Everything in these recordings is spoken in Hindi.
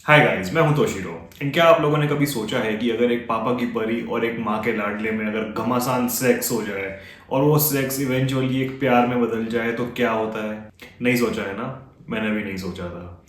हाय गाइस, मैं हूं तोशिरो। एंड क्या आप लोगों ने कभी सोचा है कि अगर एक पापा की परी और एक माँ के लाडले में अगर घमासान सेक्स हो जाए और वो सेक्स इवेंचुअली एक प्यार में बदल जाए तो क्या होता है? नहीं सोचा है ना? मैंने भी नहीं सोचा था,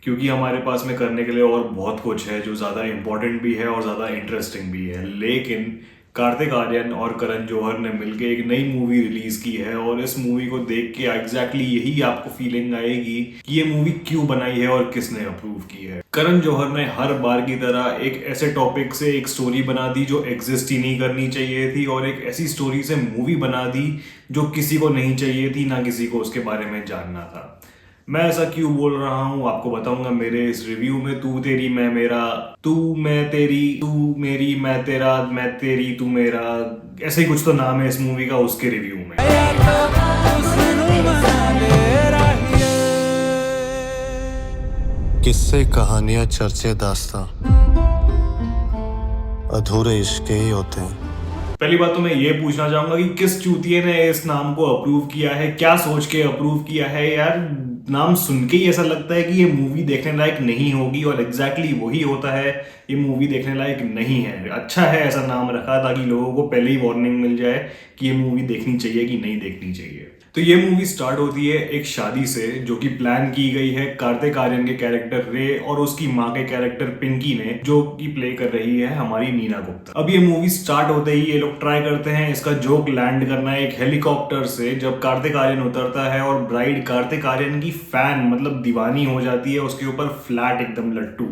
क्योंकि हमारे पास में करने के लिए और बहुत कुछ है जो ज़्यादा इम्पोर्टेंट भी है और ज़्यादा इंटरेस्टिंग भी है। लेकिन कार्तिक आर्यन और करण जौहर ने मिलकर एक नई मूवी रिलीज की है और इस मूवी को देख के एग्जैक्टली यही आपको फीलिंग आएगी कि ये मूवी क्यों बनाई है और किसने अप्रूव की है। करण जौहर ने हर बार की तरह एक ऐसे टॉपिक से एक स्टोरी बना दी जो एग्जिस्ट ही नहीं करनी चाहिए थी, और एक ऐसी स्टोरी से मूवी बना दी जो किसी को नहीं चाहिए थी, ना किसी को उसके बारे में जानना था। मैं ऐसा क्यों बोल रहा हूँ आपको बताऊंगा मेरे इस रिव्यू में। तू तेरी मैं मेरा, तू मैं तेरी, तू मेरी मैं तेरा, मैं तेरी तू मेरा, ऐसे ही कुछ तो नाम है इस मूवी का, उसके रिव्यू में। किस्से कहानियां चर्चे दास्तां अधूरे इश्क ही होते हैं। पहली बात तो मैं ये पूछना चाहूंगा कि किस चूतिए ने इस नाम को अप्रूव किया है, क्या सोच के अप्रूव किया है यार। नाम सुन के ही ऐसा लगता है कि ये मूवी देखने लायक नहीं होगी, और एग्जैक्टली वही होता है, ये मूवी देखने लायक नहीं है। अच्छा है ऐसा नाम रखा ताकि लोगों को पहले ही वार्निंग मिल जाए कि ये मूवी देखनी चाहिए कि नहीं देखनी चाहिए। तो ये मूवी स्टार्ट होती है एक शादी से जो कि प्लान की गई है कार्तिक आर्यन के कैरेक्टर रे और उसकी माँ के कैरेक्टर पिंकी ने, जो कि प्ले कर रही है हमारी नीना गुप्ता। अब ये मूवी स्टार्ट होते ही ये लोग ट्राई करते हैं इसका जोक लैंड करना एक हेलीकॉप्टर से, जब कार्तिक आर्यन उतरता है और ब्राइड कार्तिक आर्यन की फैन मतलब दीवानी हो जाती है उसके ऊपर, फ्लैट एकदम लट्टू।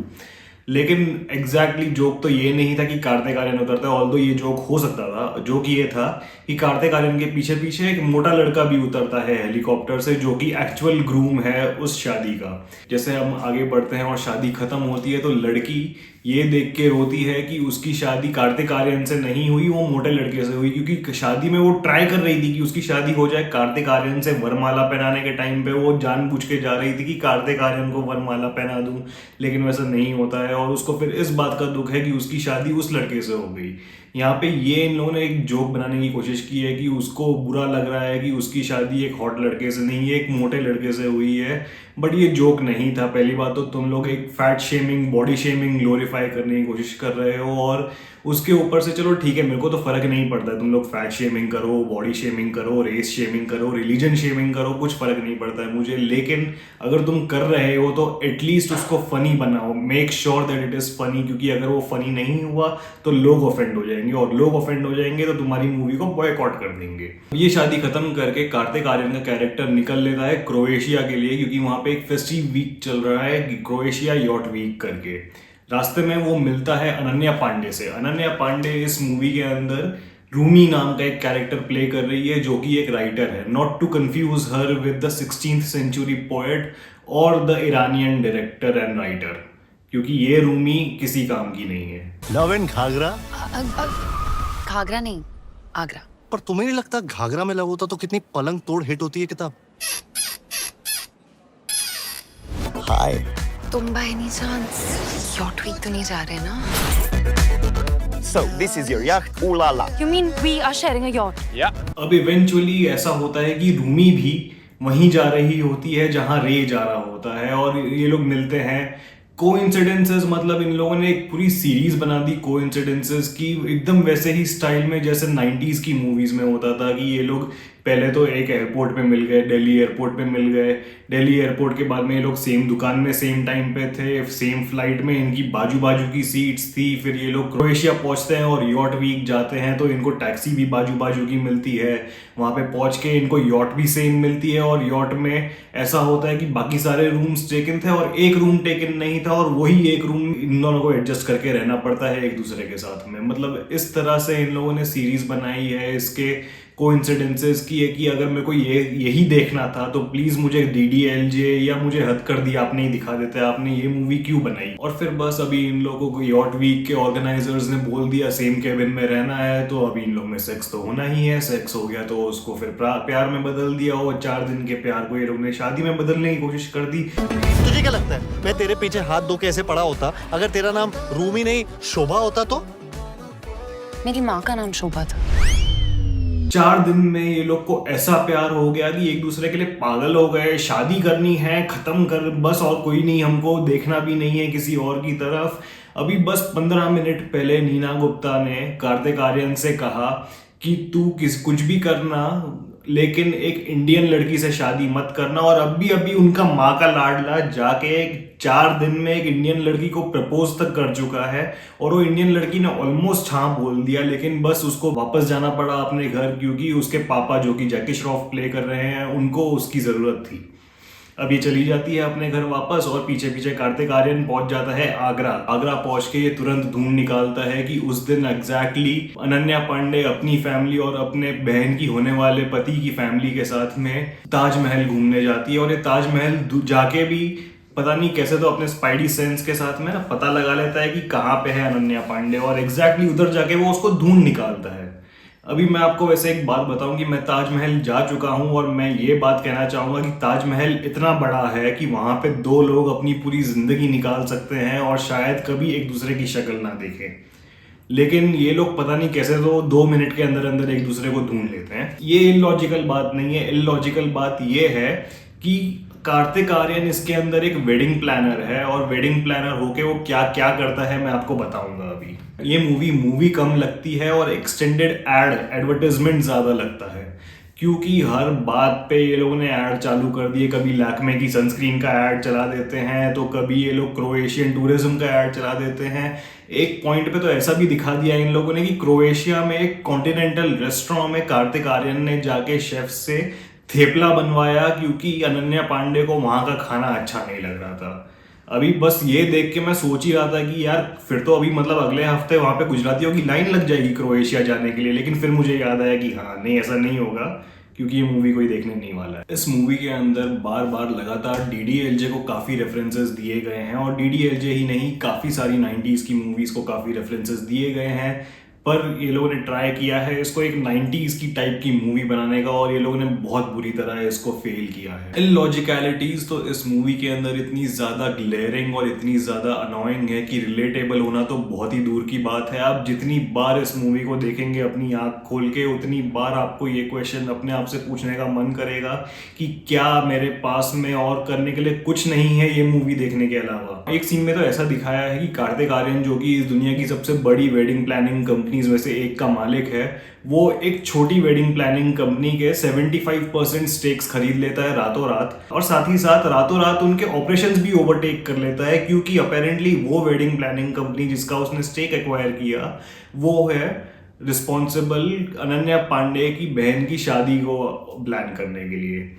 लेकिन एग्जैक्टली जोक तो ये नहीं था कि कार्तिक आर्यन उतरता है, ऑल्दो ये जोक हो सकता था। जोक ये था कि कार्तिक आर्यन के पीछे पीछे एक मोटा लड़का भी उतरता है हेलीकॉप्टर से, जो कि एक्चुअल ग्रूम है उस शादी का। जैसे हम आगे बढ़ते हैं और शादी खत्म होती है तो लड़की ये देख के रोती है कि उसकी शादी कार्तिक आर्यन से नहीं हुई, वो मोटे लड़के से हुई, क्योंकि शादी में वो ट्राई कर रही थी कि उसकी शादी हो जाए कार्तिक आर्यन से। वरमाला पहनाने के टाइम पे वो जानबूझ के जा रही थी कि कार्तिक आर्यन को वरमाला पहना दूं, लेकिन वैसा नहीं होता है, और उसको फिर इस बात का दुख है कि उसकी शादी उस लड़के से हो गई। यहाँ पे ये इन लोगों ने एक जोक बनाने की कोशिश की है कि उसको बुरा लग रहा है कि उसकी शादी एक हॉट लड़के से नहीं है, एक मोटे लड़के से हुई है। बट ये जोक नहीं था। पहली बात तो तुम लोग एक fat shaming, body shaming glorify करने की कोशिश कर रहे हो, और उसके ऊपर से चलो ठीक है, मेरे को तो फर्क नहीं पड़ता है, तुम लोग फैट शेमिंग करो, बॉडी शेमिंग करो, रेस शेमिंग करो, रिलीजन शेमिंग करो, कुछ फर्क नहीं पड़ता है मुझे। लेकिन अगर तुम कर रहे हो तो एटलीस्ट उसको फनी बनाओ, make sure that it is funny, क्योंकि अगर वो फनी नहीं हुआ तो लोग ऑफेंड हो जाएंगे, और लोग ऑफेंड हो जाएंगे तो तुम्हारी मूवी को बॉयकॉट कर देंगे। ये शादी खत्म करके कार्तिक आर्यन का कैरेक्टर निकल लेता है क्रोएशिया के लिए, क्योंकि वहां पे एक फेस्टिव वीक चल रहा है, क्रोएशिया यॉट वीक करके। रास्ते में वो मिलता है अनन्या पांडे से। अनन्या पांडे इस मूवी के अंदर रूमी नाम का एक कैरेक्टर प्ले कर रही है, जो कि एक राइटर है। Not to confuse her with the 16th century poet और the Iranian director and writer, क्योंकि ये रूमी किसी काम की नहीं है। Love and Ghaghara. घाघरा नहीं, आगरा। पर तुम्हें नहीं लगता घाघरा में लव होता तो कितनी पलंग तोड़ हिट होती है किताब? हाय, तुम बाय एनी चांस यॉट वीक तो नहीं जा रहे ना? So, this is your yacht, ooh la la. You mean we are sharing a yacht? Yeah. अब इवेंचुअली ऐसा होता है कि रूमी भी वहीं जा रही होती है जहां रे जा रहा होता है, और ये लोग मिलते हैं। कोइंसिडेंसेस मतलब इन लोगों ने एक पूरी सीरीज बना दी कोइंसिडेंसेस की, एकदम वैसे ही स्टाइल में जैसे 90s की मूवीज में होता था कि ये लोग पहले तो एक एयरपोर्ट पे मिल गए, दिल्ली एयरपोर्ट पे मिल गए, दिल्ली एयरपोर्ट के बाद में ये लोग सेम दुकान में सेम टाइम पे थे, सेम फ्लाइट में, इनकी बाजू बाजू की सीट्स थी। फिर ये लोग क्रोएशिया पहुंचते हैं और यॉट वीक जाते हैं तो इनको टैक्सी भी बाजू बाजू की मिलती है। वहां पे पहुंच के इनको यॉट भी सेम मिलती है, और यॉट में ऐसा होता है कि बाकी सारे रूम्स टेकन थे और एक रूम टेकन नहीं था, और वही एक रूम इन दोनों को एडजस्ट करके रहना पड़ता है एक दूसरे के साथ में। मतलब इस तरह से इन लोगों ने सीरीज बनाई है। इसके कोइंसिडेंसेस की है कि अगर मेरे को यही देखना था तो प्लीज मुझे DDLJ या मुझे हद कर दिया आपने ही दिखा देते, आपने ये मूवी क्यों बनाई। और फिर बस अभी इन लोगों को यॉट वीक के ऑर्गेनाइजर्स ने बोल दिया सेम केबिन में रहना है, तो अभी इन लोग में सेक्स तो होना ही है। सेक्स हो गया तो उसको फिर प्यार में बदल दिया, और 4 दिन के प्यार को ये लोग ने शादी में बदलने की कोशिश कर दी। तुझे क्या लगता है मैं तेरे पीछे हाथ धो के ऐसे पड़ा होता अगर तेरा नाम रूमी नहीं शोभा होता तो? मेरी माँ का नाम शोभा था। 4 दिन में ये लोग को ऐसा प्यार हो गया कि एक दूसरे के लिए पागल हो गए, शादी करनी है, खत्म कर बस, और कोई नहीं, हमको देखना भी नहीं है किसी और की तरफ। अभी बस 15 मिनट पहले नीना गुप्ता ने कार्तिक आर्यन से कहा कि तू कुछ भी करना लेकिन एक इंडियन लड़की से शादी मत करना, और अभी उनका माँ का लाडला जाके 4 दिन में एक इंडियन लड़की को प्रपोज तक कर चुका है, और वो इंडियन लड़की ने ऑलमोस्ट हाँ बोल दिया, लेकिन बस उसको वापस जाना पड़ा अपने घर, क्योंकि उसके पापा जो कि जैकी श्रॉफ प्ले कर रहे हैं उनको उसकी ज़रूरत थी। अब ये चली जाती है अपने घर वापस, और पीछे पीछे कार्तिक आर्यन पहुंच जाता है आगरा। आगरा पहुंच के ये तुरंत ढूंढ निकालता है कि उस दिन एग्जैक्टली अनन्या पांडे अपनी फैमिली और अपने बहन की होने वाले पति की फैमिली के साथ में ताजमहल घूमने जाती है, और ये ताजमहल जाके भी पता नहीं कैसे तो अपने स्पाइडी सेंस के साथ में ना पता लगा लेता है कि कहाँ पे है अनन्या पांडे, और एग्जैक्टली उधर जाके वो उसको ढूंढ निकालता है। अभी मैं आपको वैसे एक बात बताऊं कि मैं ताजमहल जा चुका हूं, और मैं ये बात कहना चाहूंगा कि ताजमहल इतना बड़ा है कि वहां पे 2 लोग अपनी पूरी जिंदगी निकाल सकते हैं और शायद कभी एक दूसरे की शक्ल ना देखें, लेकिन ये लोग पता नहीं कैसे तो 2 मिनट के अंदर अंदर एक दूसरे को ढूंढ लेते हैं। ये इलॉजिकल बात नहीं है। इलॉजिकल बात ये है कि कार्तिक आर्यन इसके अंदर एक वेडिंग प्लानर है, और वेडिंग प्लानर होके वो क्या क्या करता है मैं आपको बताऊंगा अभी। ये मूवी कम लगती है और एक्सटेंडेड एडवर्टाइजमेंट ज्यादा लगता है, क्योंकि हर बात पे ये लोगों ने ऐड चालू कर दिए। कभी लैक्मे की सनस्क्रीन का ऐड चला देते हैं, तो कभी ये लोग क्रोएशियन टूरिज्म का ऐड चला देते हैं। एक पॉइंट पे तो ऐसा भी दिखा दिया इन लोगों ने कि क्रोएशिया में एक कॉन्टिनेंटल रेस्टोरेंट में कार्तिक आर्यन ने जाके शेफ से थेपला बनवाया, क्योंकि अनन्या पांडे को वहां का खाना अच्छा नहीं लग रहा था। अभी बस ये देख के मैं सोच ही रहा था कि यार फिर तो अभी मतलब अगले हफ्ते वहां पे गुजरातियों की लाइन लग जाएगी क्रोएशिया जाने के लिए, लेकिन फिर मुझे याद आया कि हाँ नहीं, ऐसा नहीं होगा, क्योंकि ये मूवी कोई देखने नहीं वाला है। इस मूवी के अंदर बार बार लगातार डीडीएलजे को काफी रेफरेंसेस दिए गए हैं, और डीडीएलजे ही नहीं, काफी सारी 90s की मूवीज को काफी रेफरेंसेस दिए गए हैं, पर ये लोगों ने ट्राई किया है इसको एक 90s की टाइप की मूवी बनाने का, और ये लोगों ने बहुत बुरी तरह इसको फेल किया है। इलॉजिकलिटीज तो इस मूवी के अंदर इतनी ज्यादा ग्लेयरिंग और इतनी ज्यादा अनोइंग है कि रिलेटेबल होना तो बहुत ही दूर की बात है। आप जितनी बार इस मूवी को देखेंगे अपनी आंख खोल के, उतनी बार आपको ये क्वेश्चन अपने आप से पूछने का मन करेगा कि क्या मेरे पास में और करने के लिए कुछ नहीं है ये मूवी देखने के अलावा। एक सीन में तो ऐसा दिखाया है कि कार्तिक आर्यन, जो कि इस दुनिया की सबसे बड़ी वेडिंग प्लानिंग कंपनीज में से एक का मालिक है, वो एक छोटी वेडिंग प्लानिंग कंपनी के 75% स्टेक्स खरीद लेता है रातों रात, और साथ ही साथ रातों रात उनके ऑपरेशंस भी ओवरटेक कर लेता है, क्योंकि अपेरेंटली वो वेडिंग प्लानिंग कंपनी जिसका उसने स्टेक एक्वायर किया वो है रिस्पॉन्सिबल अनन्या पांडे की बहन की शादी को प्लान करने के लिए।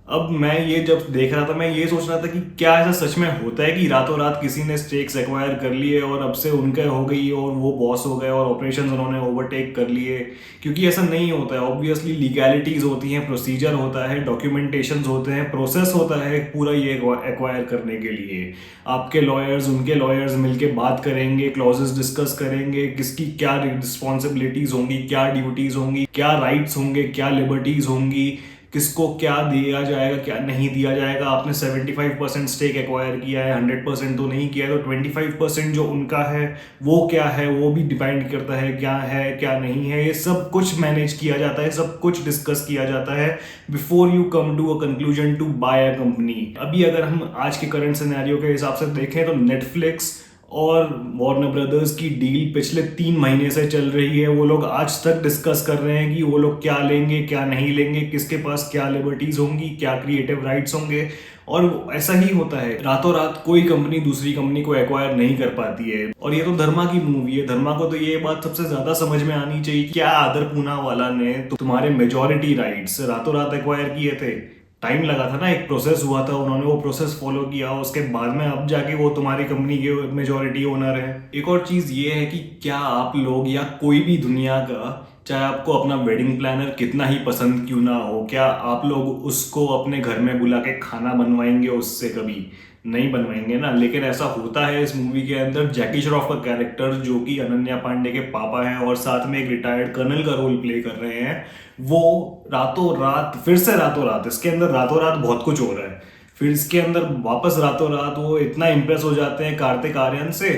अब मैं ये जब देख रहा था मैं ये सोच रहा था कि क्या ऐसा सच में होता है कि रातों रात किसी ने स्टेक्स एक्वायर कर लिए और अब से उनके हो गई और वो बॉस हो गए और ऑपरेशंस उन्होंने ओवरटेक कर लिए, क्योंकि ऐसा नहीं होता है। ऑब्वियसली लीगैलिटीज होती हैं, प्रोसीजर होता है, डॉक्यूमेंटेशंस होते हैं, प्रोसेस होता है पूरा ये एक्वायर करने के लिए। आपके लॉयर्स उनके लॉयर्स मिलके बात करेंगे, क्लॉजेस डिस्कस करेंगे, किसकी क्या रिस्पॉन्सिबिलिटीज होंगी, क्या ड्यूटीज होंगी, क्या राइट्स होंगे, क्या लिबर्टीज होंगी, किसको क्या दिया जाएगा क्या नहीं दिया जाएगा। आपने 75% स्टेक एक्वायर किया है, 100% तो नहीं किया है, तो 25% जो उनका है वो क्या है वो भी डिपेंड करता है क्या नहीं है। ये सब कुछ मैनेज किया जाता है, सब कुछ डिस्कस किया जाता है before you come to a conclusion to buy a company. अभी अगर हम आज के करंट सिनेरियो के हिसाब से देखें तो नेटफ्लिक्स और वार्नर ब्रदर्स की डील पिछले 3 महीने से चल रही है। वो लोग आज तक डिस्कस कर रहे हैं कि वो लोग क्या लेंगे क्या नहीं लेंगे, किसके पास क्या लिबर्टीज होंगी, क्या क्रिएटिव राइट्स होंगे, और ऐसा ही होता है। रातों रात कोई कंपनी दूसरी कंपनी को एक्वायर नहीं कर पाती है। और ये तो धर्मा की मूवी है, धर्मा को तो ये बात सबसे ज्यादा समझ में आनी चाहिए। क्या आदर पूनावाला ने तो तुम्हारे मेजॉरिटी राइट्स रातों रात एक्वायर किए थे? टाइम लगा था ना, एक प्रोसेस हुआ था, उन्होंने वो प्रोसेस फॉलो किया, उसके बाद में अब जाके वो तुम्हारी कंपनी के मेजॉरिटी ओनर है। एक और चीज ये है कि क्या आप लोग या कोई भी दुनिया का, चाहे आपको अपना वेडिंग प्लानर कितना ही पसंद क्यों ना हो, क्या आप लोग उसको अपने घर में बुला के खाना बनवाएंगे उससे? कभी नहीं बनवाएंगे ना। लेकिन ऐसा होता है इस मूवी के अंदर। जैकी श्रॉफ का कैरेक्टर जो कि अनन्या पांडे के पापा हैं और साथ में एक रिटायर्ड कर्नल का रोल प्ले कर रहे हैं, वो रातों रात, फिर से रातों रात, इसके अंदर रातों रात बहुत कुछ हो रहा है, फिर इसके अंदर वापस रातों रात वो इतना इम्प्रेस हो जाते हैं कार्तिक आर्यन से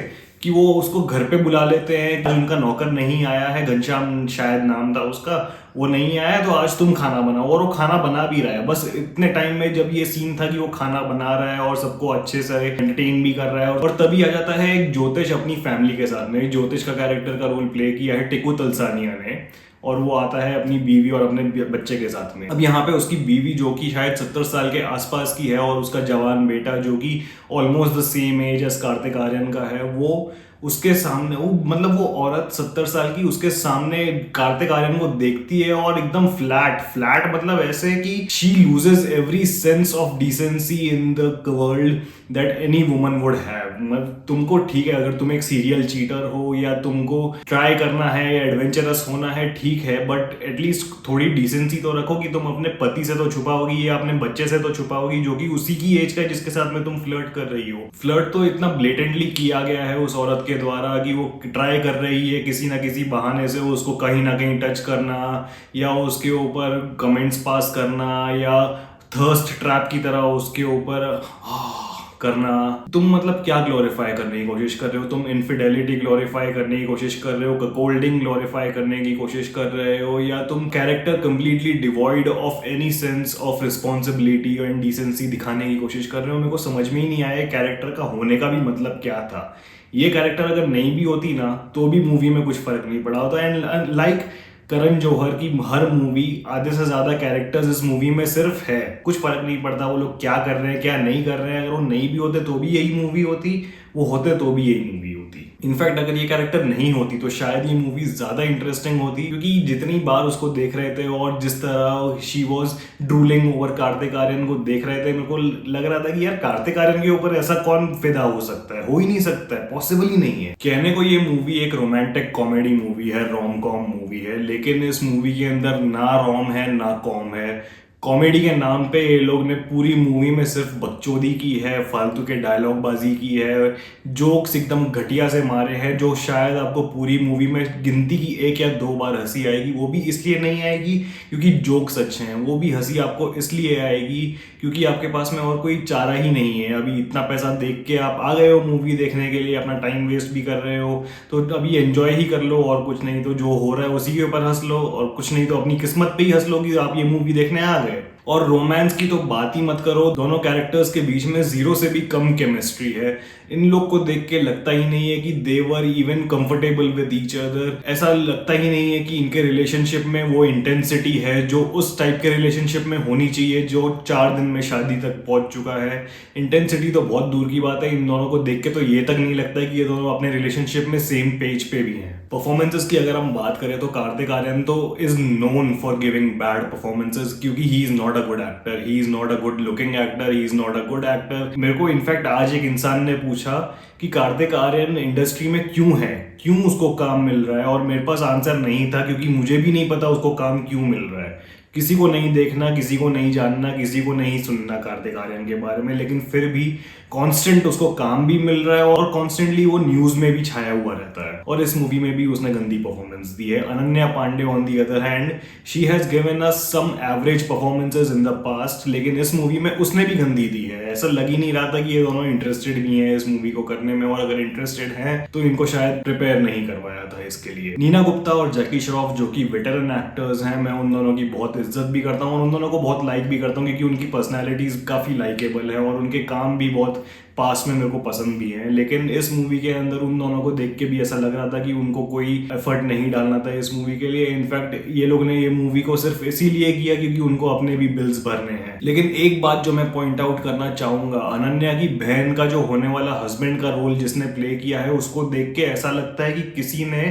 कि वो उसको घर पे बुला लेते हैं कि उनका नौकर नहीं आया है, घनश्याम शायद नाम था उसका, वो नहीं आया तो आज तुम खाना बनाओ, और वो खाना बना भी रहा है। बस इतने टाइम में जब ये सीन था कि वो खाना बना रहा है और सबको अच्छे से एंटरटेन भी कर रहा है, और तभी आ जाता है एक ज्योतिष अपनी फैमिली के साथ में। ज्योतिष का कैरेक्टर का रोल प्ले किया है टिकू तलसानिया ने, और वो आता है अपनी बीवी और अपने बच्चे के साथ में। अब यहाँ पे उसकी बीवी जो कि शायद 70 साल के आसपास की है, और उसका जवान बेटा जो कि almost the same age as Kartik Aaryan का है, वो उसके सामने वो औरत 70 साल की उसके सामने कार्तिक आर्यन को देखती है और एकदम फ्लैट मतलब ऐसे कि she loses every sense of decency in the world that any woman would have. मतलब तुमको ठीक है, अगर तुम एक सीरियल चीटर हो या तुमको ट्राई करना है या एडवेंचरस होना है, ठीक है, बट एटलीस्ट थोड़ी डिसेंसी तो रखो कि तुम अपने पति से तो छुपाओगी या अपने बच्चे से तो छुपाओगी जो कि उसी की एज का है जिसके साथ में तुम फ्लर्ट कर रही हो। फ्लर्ट तो इतना ब्लेटेंटली किया गया है उस औरत के द्वारा कि वो ट्राई कर रही है किसी ना किसी बहाने से उसको कहीं ना कहीं टच करना या उसके ऊपर कमेंट्स पास करना या थर्स्ट ट्रैप की तरह उसके ऊपर करना। तुम मतलब क्या ग्लोरीफाई करने की कोशिश कर रहे हो? तुम इनफिडेलिटी ग्लोरीफाई करने की कोशिश कर रहे हो, कोल्डिंग ग्लोरीफाई करने की कोशिश कर रहे हो, या तुम character completely devoid of any sense of responsibility and decency दिखाने की कोशिश कर रहे हो? मेरे को समझ में ही नहीं आया कैरेक्टर का होने का भी मतलब क्या था। ये कैरेक्टर अगर नहीं भी होती ना तो भी मूवी में कुछ फर्क नहीं पड़ा होता। एंड लाइक करण जौहर की हर मूवी, आधे से ज्यादा कैरेक्टर्स इस मूवी में सिर्फ है, कुछ फर्क नहीं पड़ता वो लोग क्या कर रहे हैं क्या नहीं कर रहे हैं। अगर वो नहीं भी होते तो भी यही मूवी होती, वो होते तो भी यही मूवी होती। इनफैक्ट अगर ये कैरेक्टर नहीं होती तो शायद ये मूवी ज्यादा इंटरेस्टिंग होती, क्योंकि जितनी बार उसको देख रहे थे और जिस तरह she was drooling over Kartik Aaryan को देख रहे थे, मेरे को लग रहा था कि यार कार्तिक आर्यन के ऊपर ऐसा कौन फिदा हो सकता है, हो ही नहीं सकता है, पॉसिबल ही नहीं है। कहने को ये मूवी एक रोमांटिक कॉमेडी मूवी है, रोम कॉम मूवी है, लेकिन इस मूवी के अंदर ना रोम है ना कॉम है। कॉमेडी के नाम पे ये लोग ने पूरी मूवी में सिर्फ बकचोदी की है, फालतू के डायलॉग बाजी की है, जोक्स एकदम घटिया से मारे हैं जो शायद आपको पूरी मूवी में गिनती की 1 या 2 बार हंसी आएगी। वो भी इसलिए नहीं आएगी क्योंकि जोक्स अच्छे हैं, वो भी हंसी आपको इसलिए आएगी क्योंकि आपके पास में और कोई चारा ही नहीं है। अभी इतना पैसा देख के आप आ गए हो मूवी देखने के लिए, अपना टाइम वेस्ट भी कर रहे हो, तो अभी एंजॉय ही कर लो, और कुछ नहीं तो जो हो रहा है उसी के ऊपर हंस लो, और कुछ नहीं तो अपनी किस्मत पे ही हंस लो कि आप ये मूवी देखने आ गए। और रोमांस की तो बात ही मत करो, दोनों कैरेक्टर्स के बीच में 0 से भी कम केमिस्ट्री है। इन लोग को देख के लगता ही नहीं है कि they were even comfortable with each other. ऐसा लगता ही नहीं है कि इनके रिलेशनशिप में वो इंटेंसिटी है जो उस टाइप के रिलेशनशिप में होनी चाहिए जो 4 दिन में शादी तक पहुंच चुका है। इंटेंसिटी तो बहुत दूर की बात है, इन दोनों को देख के तो ये तक नहीं लगता है कि ये दोनों अपने रिलेशनशिप में सेम पेज पे भी हैं। परफॉर्मेंसेस की अगर हम बात करें तो कार्तिक आर्यन तो is known for giving bad performances, क्योंकि he is not a good actor, he is not a good looking actor, he is not a good actor. मेरे को इनफैक्ट आज एक इंसान ने पूछा कि कार्तिक आर्यन इंडस्ट्री में क्यों है, क्यों उसको काम मिल रहा है, और मेरे पास आंसर नहीं था क्योंकि मुझे भी नहीं पता उसको काम क्यों मिल रहा है। किसी को नहीं देखना, किसी को नहीं जानना, किसी को नहीं सुनना कार्तिक आर्यन के बारे में, लेकिन फिर भी कांस्टेंट उसको काम भी मिल रहा है और कॉन्स्टेंटली वो न्यूज में भी छाया हुआ रहता है। और इस मूवी में भी उसने गंदी परफॉर्मेंस दी है। Ananya Pandey on the other hand, she has given us some average performances in the past, लेकिन इस मूवी में उसने भी गंदी दी है। ऐसा लग ही नहीं रहा था कि ये दोनों इंटरेस्टेड भी हैं इस मूवी को करने में, और अगर इंटरेस्टेड हैं तो इनको शायद प्रिपेयर नहीं करवाया था इसके लिए। नीना गुप्ता और जैकी श्रॉफ जो कि वेटरन एक्टर्स हैं, मैं उन दोनों की बहुत इज्जत भी करता हूँ और उन दोनों को बहुत लाइक भी करता हूँ क्योंकि उनकी पर्सनैलिटीज काफी लाइकेबल है और उनके काम भी बहुत पास में मेरे को पसंद भी है। लेकिन इस मूवी के अंदर उन दोनों को देख के भी ऐसा लग रहा था कि उनको कोई एफर्ट नहीं डालना था इस मूवी के लिए। इनफैक्ट ये लोग ने ये मूवी को सिर्फ इसीलिए किया क्योंकि उनको अपने भी बिल्स भरने हैं। लेकिन एक बात जो मैं पॉइंट आउट करना चाहूंगा, अनन्या की बहन का जो होने वाला हस्बैंड का रोल जिसने प्ले किया है, उसको देख के ऐसा लगता है कि किसी ने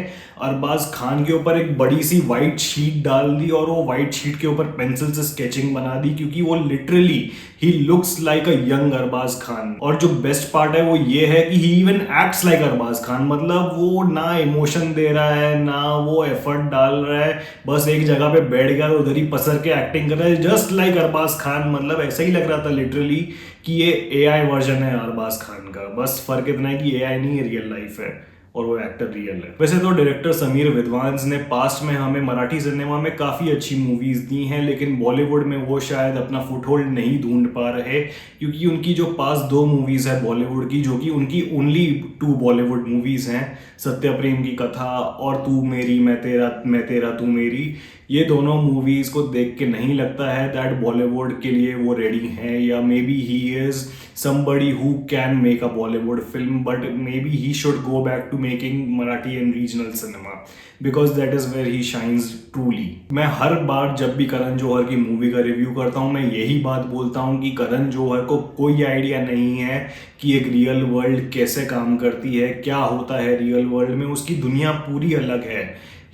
अरबाज खान के ऊपर एक बड़ी सी व्हाइट शीट डाल दी और वो व्हाइट शीट के ऊपर पेंसिल से स्केचिंग बना दी, क्योंकि वो literally he looks like a young Arbaaz Khan. और जो बेस्ट पार्ट है वो ये है कि he even acts like Arbaaz Khan, मतलब वो ना इमोशन दे रहा है ना वो एफर्ट डाल रहा है, बस एक जगह पे बैठ गया तो उधर ही पसर के एक्टिंग कर रहा है जस्ट लाइक अरबाज खान। मतलब ऐसा ही लग रहा था लिटरली कि ये AI वर्जन है अरबाज खान का, बस फर्क इतना है कि AI नहीं है, रियल लाइफ है। और वो एक्टर रियल है। वैसे तो डायरेक्टर समीर विद्वांस ने पास्ट में हमें मराठी सिनेमा में काफ़ी अच्छी मूवीज़ दी हैं, लेकिन बॉलीवुड में वो शायद अपना फुटहोल्ड नहीं ढूंढ पा रहे, क्योंकि उनकी जो पास 2 मूवीज़ है बॉलीवुड की, जो कि उनकी ओनली 2 बॉलीवुड मूवीज़ हैं, सत्य प्रेम की कथा और तू मेरी मैं तेरा तू मेरी, ये दोनों मूवीज़ को देख के नहीं लगता है दैट बॉलीवुड के लिए वो रेडी हैं, या may be he is somebody who can make a Bollywood film, but maybe he should go back to making Marathi and regional cinema because that is where he shines truly. मैं हर बार जब भी करण जौहर की मूवी का रिव्यू करता हूँ मैं यही बात बोलता हूँ कि करण जौहर को कोई आइडिया नहीं है कि एक रियल वर्ल्ड कैसे काम करती है, क्या होता है रियल वर्ल्ड में, उसकी दुनिया पूरी अलग है।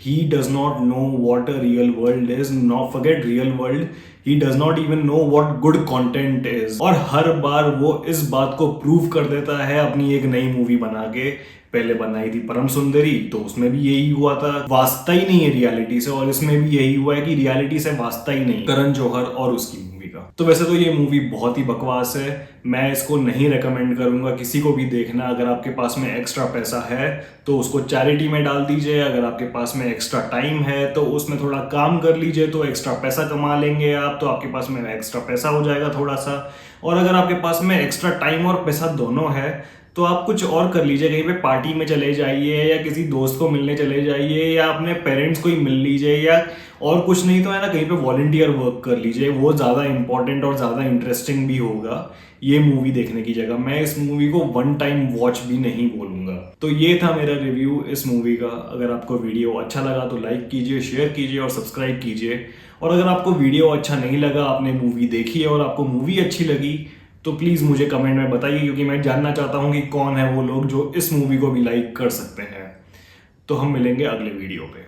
He does not know what a real world is. Not forget real world. He does not even know what good content is. और हर बार वो इस बात को प्रूव कर देता है अपनी एक नई मूवी बना के। पहले बनाई थी परम सुंदरी, तो उसमें भी यही हुआ था, वास्ता ही नहीं है रियलिटी से, और इसमें भी यही हुआ है कि रियलिटी से वास्ता ही नहीं करण जौहर और उसकी मूवी का। तो वैसे तो ये मूवी बहुत ही बकवास है, मैं इसको नहीं रेकमेंड करूंगा किसी को भी देखना। अगर आपके पास में एक्स्ट्रा पैसा है तो उसको चैरिटी में डाल दीजिए, अगर आपके पास में एक्स्ट्रा टाइम है तो उसमें थोड़ा काम कर लीजिए, तो एक्स्ट्रा पैसा कमा लेंगे आप, तो आपके पास में एक्स्ट्रा पैसा हो जाएगा थोड़ा सा। और अगर आपके पास में एक्स्ट्रा टाइम और पैसा दोनों है तो आप कुछ और कर लीजिए, कहीं पे पार्टी में चले जाइए, या किसी दोस्त को मिलने चले जाइए, या अपने पेरेंट्स को ही मिल लीजिए, या और कुछ नहीं तो है ना कहीं पे वॉलंटियर वर्क कर लीजिए, वो ज़्यादा इंपॉर्टेंट और ज़्यादा इंटरेस्टिंग भी होगा ये मूवी देखने की जगह। मैं इस मूवी को 1 टाइम वॉच भी नहीं बोलूँगा। तो ये था मेरा रिव्यू इस मूवी का। अगर आपको वीडियो अच्छा लगा तो लाइक कीजिए, शेयर कीजिए और सब्सक्राइब कीजिए। और अगर आपको वीडियो अच्छा नहीं लगा, आपने मूवी देखी है और आपको मूवी अच्छी लगी, तो प्लीज़ मुझे कमेंट में बताइए, क्योंकि मैं जानना चाहता हूँ कि कौन है वो लोग जो इस मूवी को भी लाइक कर सकते हैं। तो हम मिलेंगे अगले वीडियो पे।